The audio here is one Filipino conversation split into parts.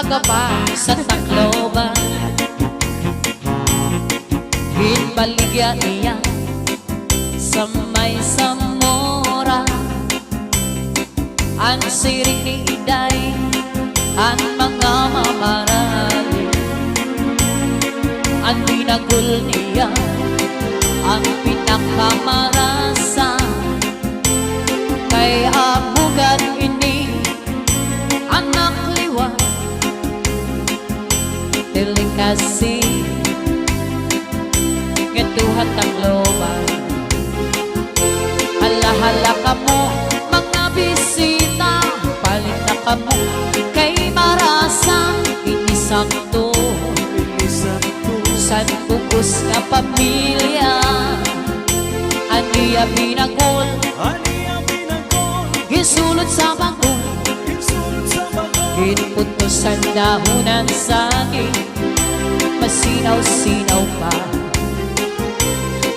agapay sa Tacloban. Hinbaligya niya sa may Zamora. Ang siring ni Iday, ang mga mamarali. Ang binagul niya, ang pinakamarasa. Kay abugan ini, anak liwan, delikasi, ngetuhat ang loban. Hala-hala ka mo, mga bisita, palit na ka mo, kay marasa, inisakto. San bukos nga pamilya, aniya binagol, gisulot sa bagol, ginputos ang dahunan sa akin, masinaw-sinaw pa,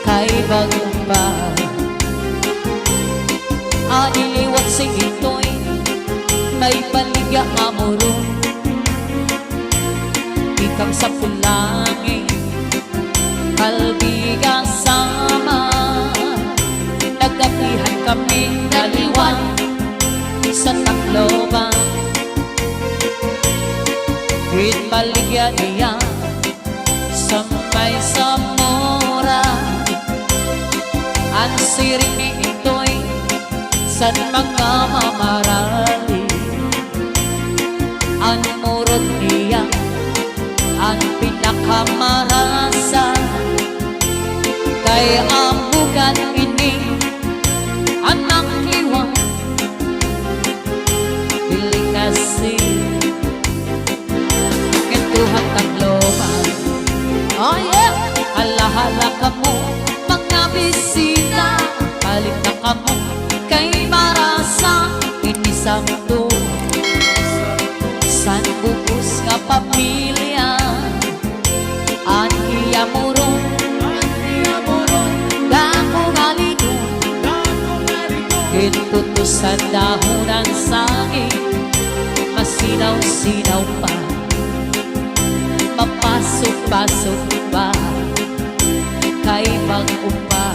kay bagong pa. Aniliwat si ito'y may paligya amuro, ikang sa pulangin, kalbiga sama. Nagapihan kami daliwan sa Tacloban. Hinbaligya niya sa may Zamora. Ang siring ni ito'y sa mga mamarali. Ang murot niya, ang pinakamarasa. Kay abugan ini, anak liwan, delikasi, ngetuhat ang loban. Oh yeah! Hala-hala ka mo, mga bisita, palit na ka mo, kay marasa, inisakto. San bukos nga pamilya, ang iyamurong, dako ngaligo, ginputos sa dahunan sangin, masinaw-sinaw pa, mapasok-pasok pa, kay mag-upa.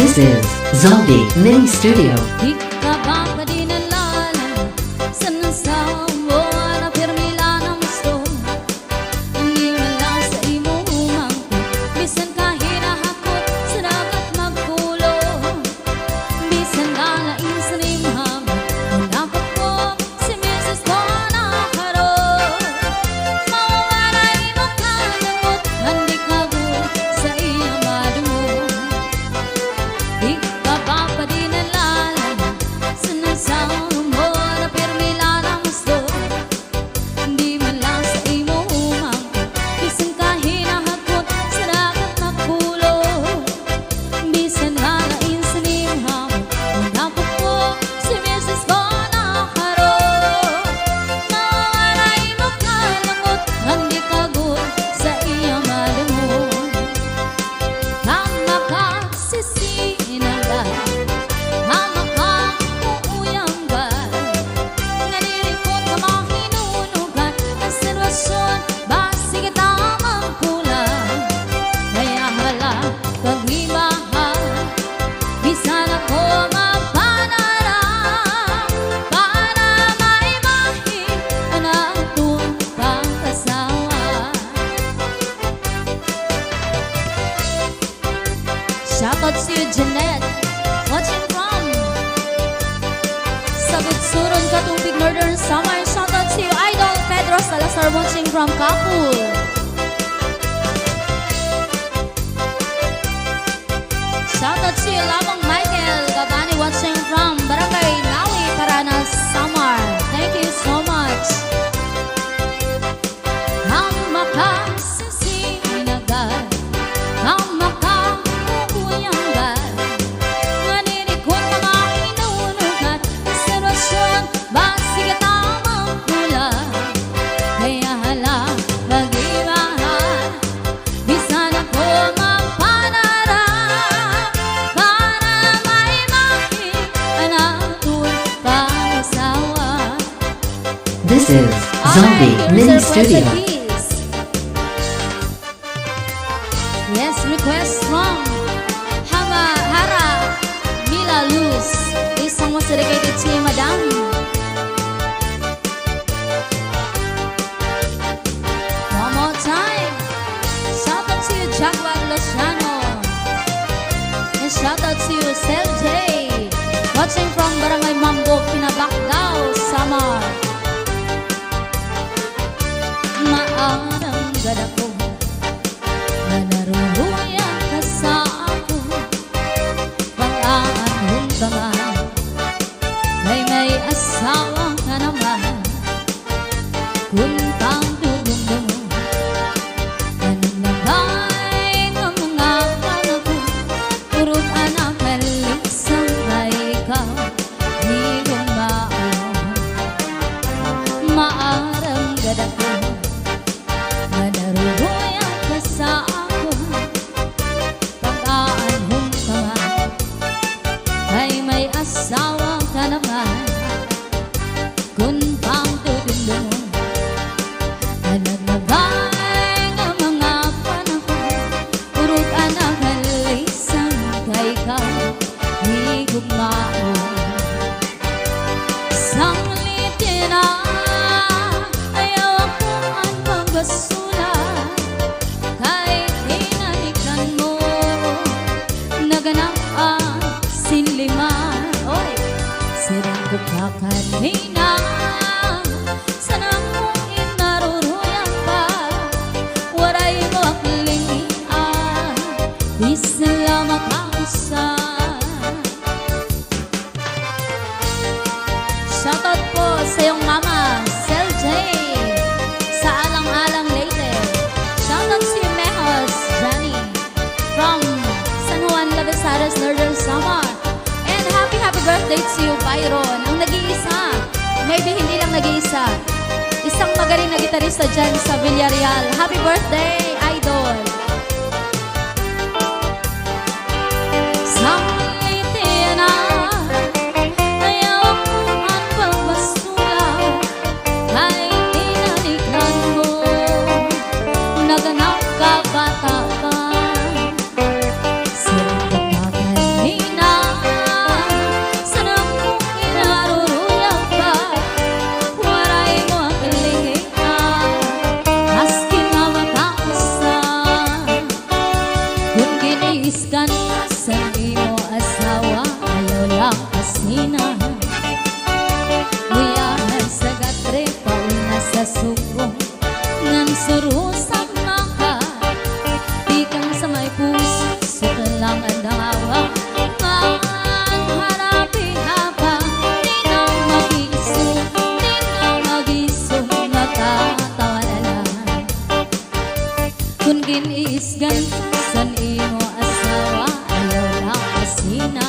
This is Zombie Mini Studio. Di ka ba dinalala sa nasawa na pirmila ng gusto? Hindi na lang sa imo umangkot, bisan ka hinahakot sa dagat magkulo. Bisan ka lain sa nimham, manakot ko si Mrs. Bonacaro. Mawawaray mo kalangot, hindi ka good sa iyang madungo. Di ka ba dinalala sa nasawa na pirmila ng gusto? Hindi man lang sa imo umangkot, bisan ka hinahakot sa dagat magkulo. Bisan halain sa nimham, manakot ko si Mrs. Bonacaro. Mawawaray mo kalangot, hindi ka good sa iyang malunod. Tama ka sisinagay, tama ka uuyanggal, nalilipot ka mahinunugan ang sitwasyon, basig tamang kulang. Kaya hala, pag-ibahal, bisan ako mapanara, para maimahin ang atong pang-asawa. Shoutout to you, Jeanette, watching from Sabutsuron, Katubig, Northern Samar. Shoutout to you, Idol Pedro Salazar, watching from Kapul. Shoutout to you, Labang Michael Gabani, watching from Barangay Nawi, Paranas, Samar. Thank you so much. Tama ka sisinagay, tama ka uuyanggal, naninikot ka mahinunugan ang sitwasyon, basig at tamang kulang. Kaya hala, mag-iba This is Zombie Alright, Mini here's our Studio. first piece. Yes, request from Hara Mila Luz. This song was dedicated to you, Madam. One more time. Shout out to you, Jaguar Luciano. And shout out to you, Sel J. Watching from Barangay Mambog, Pinabakgao, Samar. Maarang gada ko na naruhuyan ka sa ako. Pag-aanhong ka nga, may asawa ka naman. Kung pang dudong mo, nananabay ng mga kanak ko. Purot anak kalisang na ikaw, di ko maarang gada ko. Naruhuyan ka sa ako. Pag-aanhong ka nga, ay may asawa ka naman. Kung pang tutundo mo, nananabay ng mga panahon. Purot anak halisang ka ikaw, di gumao. Sanglitin na ayaw akong magbasura. Kahit hinalikan mo, naganap ang sinliman. Oy, sirang ko ka kanina, sana kong inaruruyan pa. Waray mo aklingian, di sila makausan. Shoutout po sa iyong mama, Sel J, sa Alang-Alang Leyte. Shoutout si Mehos Johnny from San Juan, Labesares, Northern Samar. And happy birthday to you, Byron. Ang nag-iisa, maybe hindi lang nag-iisa, isang magaling na gitarista dyan sa Villarreal. Happy birthday, Idol! Sanglitin na ayaw akong ang pagbasura. Kahit inalikan mo, naganap ka bata pa. Sirang ka pa kanina, sana kong inaruruyan pa. Waray mo ang kalingian, maski nga makausan. Kung giniis ka na sa imo asawa, ayaw lang kasina. Uyahan sa gatre, pauna sa suko, ngan surusak na ka. Di kang sa may puso, suka lang ang dangawa. Ang harapin haba, di na mag-iso, natatawa na lang. Kung giniisgan ka sa imo asawa, ayaw lang kasina.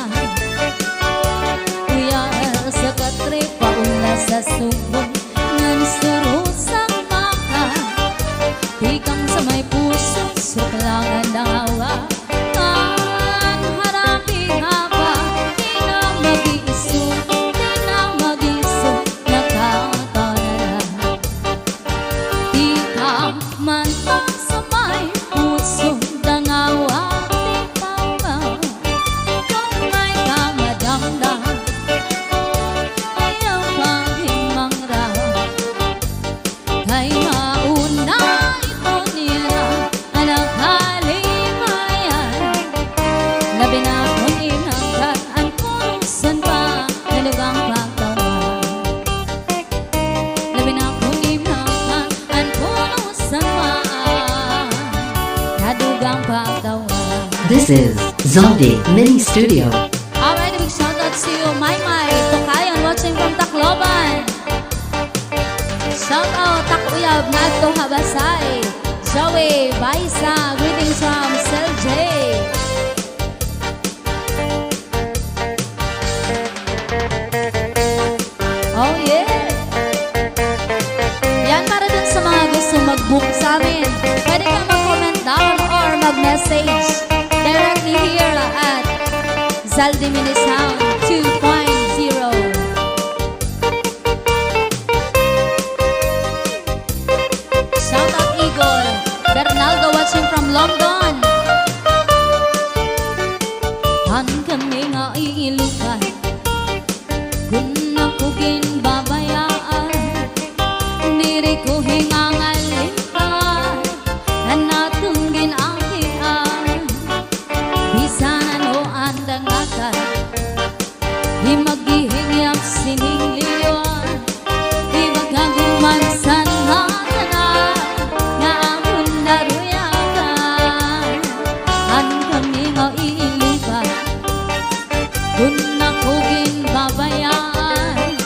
Uyahan sa gatre, pauna sa suko, ngan surusak na ka. Di kang sa may puso, suka lang ang dangawa. Ang harapin haba, di na mag-iso, natatawa na lang. Di ka man pa sa may puso, dangawa, di tama. Kung may kamadamdam, ayaw kang himang-raw. Kay mauna ito nila, anak halimayan. Labi na kung inangkaan, kulusan pa, nalugang pagtawa. Labi na kung inangkaan, kulusan pa, nadugang pagtawa. This is Zombie Mini Studio. Alright, big shout out to you, Maymay Tokayan, watching from Tacloban. Shout out, Takuyab, Nadto Habasay, Joey Baisa, greetings from Sel J. Oh yeah! Yan para dun sa mga gusto mag-book sa amin. Pwede kang mag-comment down or mag-message directly here at Zaldi Mini Sound 2.0. Di sana no andang akal Di maghihingyap sining liwan Di magaguman sa natanan Nga akong naruyakan An kami nga iiliban Kung ako ginbabayaan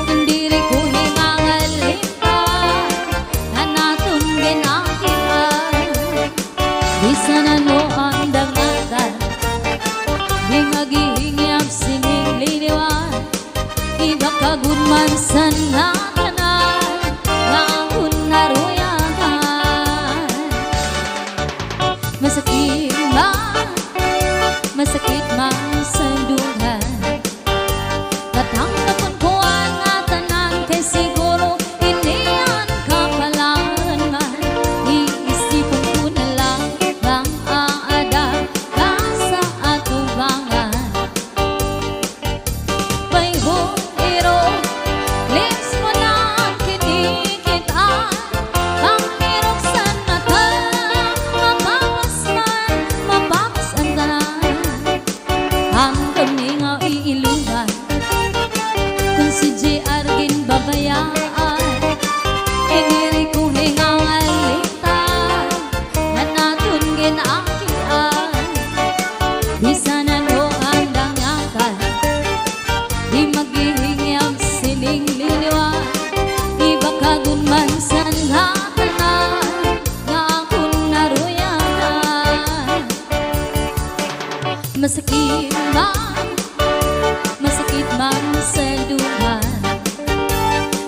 Hindi rin ko hingangalipan Na naton ginakihan Di sana no andang akal Di maghihingyap sining liniwan Iba kagudman sa natanan Nga akong naruyakan Masakit man sa duhan Katangkapon ko ang atanan Kay siguro iniyan kapalangan man Iisipon ko na lang Bang aada ka sa atubangan Bayhong lips mo lang kinikitaan Ang mirok sa mata Mapapas man, mapapas ang tanan Ang kami nga iilugan Kung si JR ginbabayaan Iniri ko hingangalitan Na naton ginakian Di sana no andang akal Di maghihingyam sining liniwan Iba kagunman sa natanan Nga akong naruyakan Masakit man sa duhan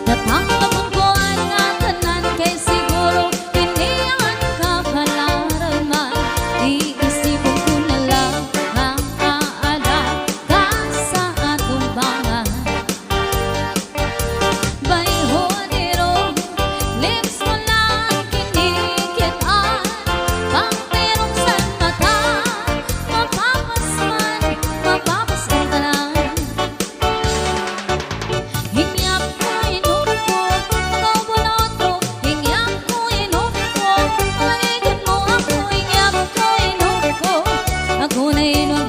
Natangkapon ko ang atanan Kay siguro iniyan kapalaran man Iisipon ko na lang Ang aada ka sa atubangan Bayhonero, lips mo lang kinikitaan Pangpirong sa mata Mapapas man, mapapas ang tanan Hingyap ko inom ko, ikaw bunoto Hingyap ko inom ko, maligod mo ako Hingyap ko inom ko, ako na inom